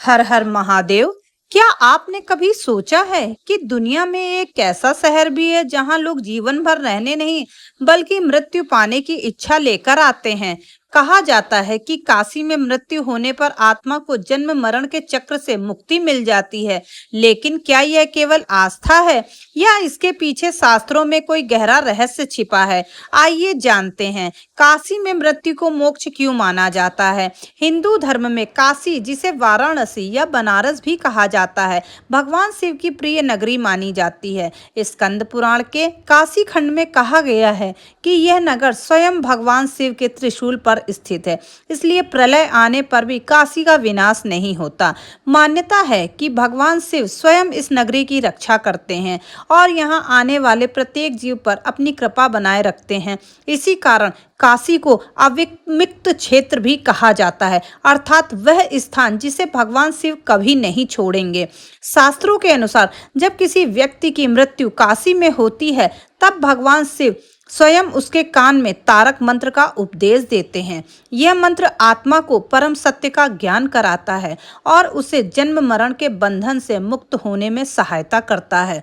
हर हर महादेव। क्या आपने कभी सोचा है कि दुनिया में एक ऐसा शहर भी है जहां लोग जीवन भर रहने नहीं बल्कि मृत्यु पाने की इच्छा लेकर आते हैं। कहा जाता है कि काशी में मृत्यु होने पर आत्मा को जन्म मरण के चक्र से मुक्ति मिल जाती है। लेकिन क्या यह केवल आस्था है या इसके पीछे शास्त्रों में कोई गहरा रहस्य छिपा है? आइए जानते हैं काशी में मृत्यु को मोक्ष क्यों माना जाता है। हिंदू धर्म में काशी, जिसे वाराणसी या बनारस भी कहा जाता है, भगवान शिव की प्रिय नगरी मानी जाती है। स्कंद पुराण के काशी खंड में कहा गया है कि यह नगर स्वयं भगवान शिव के त्रिशूल पर स्थित है, इसलिए प्रलय आने पर भी काशी का विनाश नहीं होता। मान्यता है कि भगवान शिव स्वयं इस नगरी की रक्षा करते हैं और यहाँ आने वाले प्रत्येक जीव पर अपनी कृपा बनाए रखते हैं। इसी कारण काशी को अविमुक्त क्षेत्र भी कहा जाता है, अर्थात वह स्थान जिसे भगवान शिव कभी नहीं छोड़ेंगे। शास्त्रों के अनुसार जब किसी व्यक्ति की मृत्यु काशी में होती है, तब भगवान शिव स्वयं उसके कान में तारक मंत्र का उपदेश देते हैं। यह मंत्र आत्मा को परम सत्य का ज्ञान कराता है और उसे जन्म मरण के बंधन से मुक्त होने में सहायता करता है।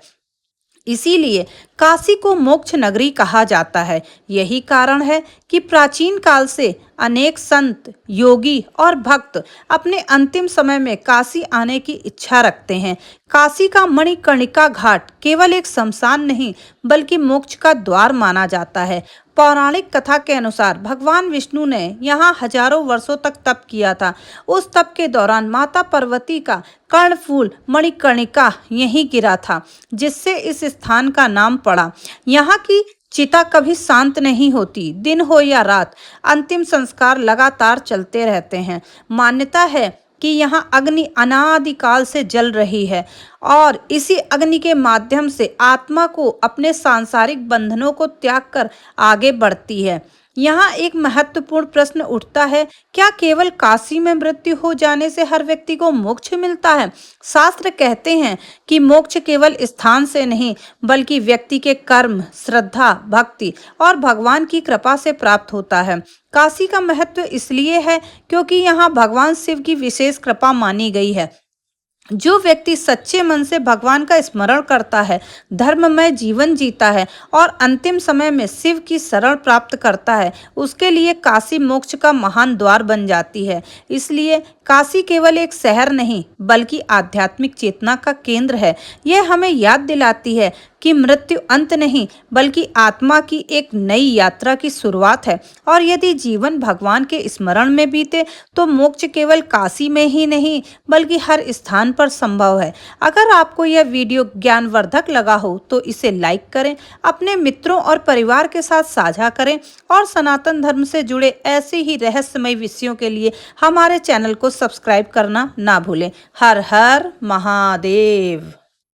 इसीलिए काशी को मोक्ष नगरी कहा जाता है। यही कारण है कि प्राचीन काल से अनेक संत, योगी और भक्त अपने अंतिम समय में काशी आने की इच्छा रखते हैं। काशी का मणिकर्णिका घाट केवल एक शमशान नहीं बल्कि मोक्ष का द्वार माना जाता है। पौराणिक कथा के अनुसार भगवान विष्णु ने यहाँ हजारों वर्षों तक तप किया था। उस तप के दौरान माता पार्वती का कर्णफूल मणिकर्णिका यहीं गिरा था, जिससे इस स्थान का नाम पड़ा। यहाँ की चिता कभी शांत नहीं होती, दिन हो या रात अंतिम संस्कार लगातार चलते रहते हैं। मान्यता है कि यहाँ अग्नि अनादिकाल से जल रही है और इसी अग्नि के माध्यम से आत्मा को अपने सांसारिक बंधनों को त्याग कर आगे बढ़ती है। यहाँ एक महत्वपूर्ण प्रश्न उठता है, क्या केवल काशी में मृत्यु हो जाने से हर व्यक्ति को मोक्ष मिलता है? शास्त्र कहते हैं कि मोक्ष केवल स्थान से नहीं बल्कि व्यक्ति के कर्म, श्रद्धा, भक्ति और भगवान की कृपा से प्राप्त होता है। काशी का महत्व इसलिए है क्योंकि यहाँ भगवान शिव की विशेष कृपा मानी गई है। जो व्यक्ति सच्चे मन से भगवान का स्मरण करता है, धर्ममय जीवन जीता है और अंतिम समय में शिव की शरण प्राप्त करता है, उसके लिए काशी मोक्ष का महान द्वार बन जाती है। इसलिए काशी केवल एक शहर नहीं बल्कि आध्यात्मिक चेतना का केंद्र है। यह हमें याद दिलाती है कि मृत्यु अंत नहीं बल्कि आत्मा की एक नई यात्रा की शुरुआत है और यदि जीवन भगवान के स्मरण में बीते तो मोक्ष केवल काशी में ही नहीं बल्कि हर स्थान पर संभव है। अगर आपको यह वीडियो ज्ञानवर्धक लगा हो तो इसे लाइक करें, अपने मित्रों और परिवार के साथ साझा करें और सनातन धर्म से जुड़े ऐसे ही रहस्यमय विषयों के लिए हमारे चैनल को सब्सक्राइब करना ना भूलें। हर हर महादेव।